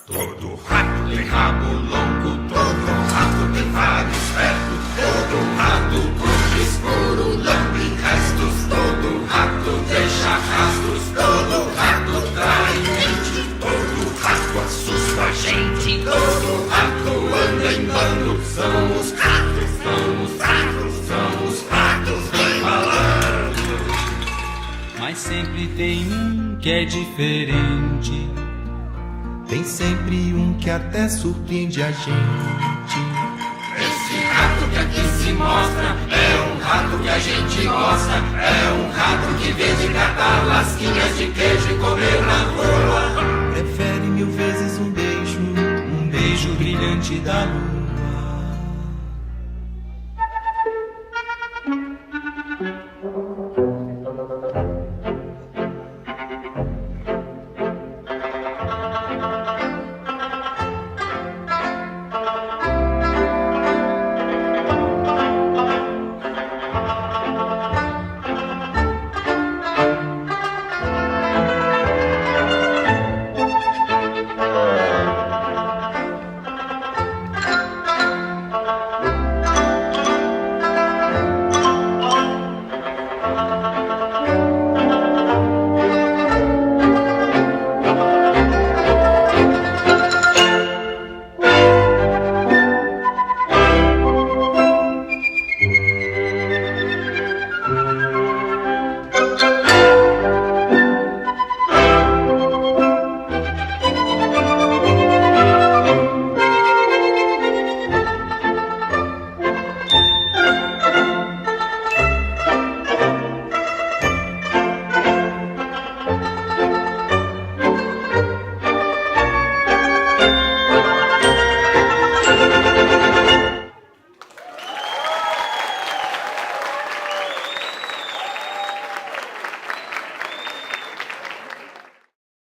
Todo rato tem rabo longo, todo rato tem vários fetos, todo rato curte escuro, lambe restos, todo rato deixa rastros, todo rato trai mente, todo rato assusta a gente, todo rato anda em bando, são os ratos, são os ratos, são os ratos bem malandros. Mas sempre tem um que é diferente. Tem sempre um que até surpreende a gente. Esse rato que aqui se mostra é um rato que a gente gosta, é um rato que vende catar lasquinhas de queijo e comer na rua. Prefere 1000 vezes um beijo Beijo brilhante da lua.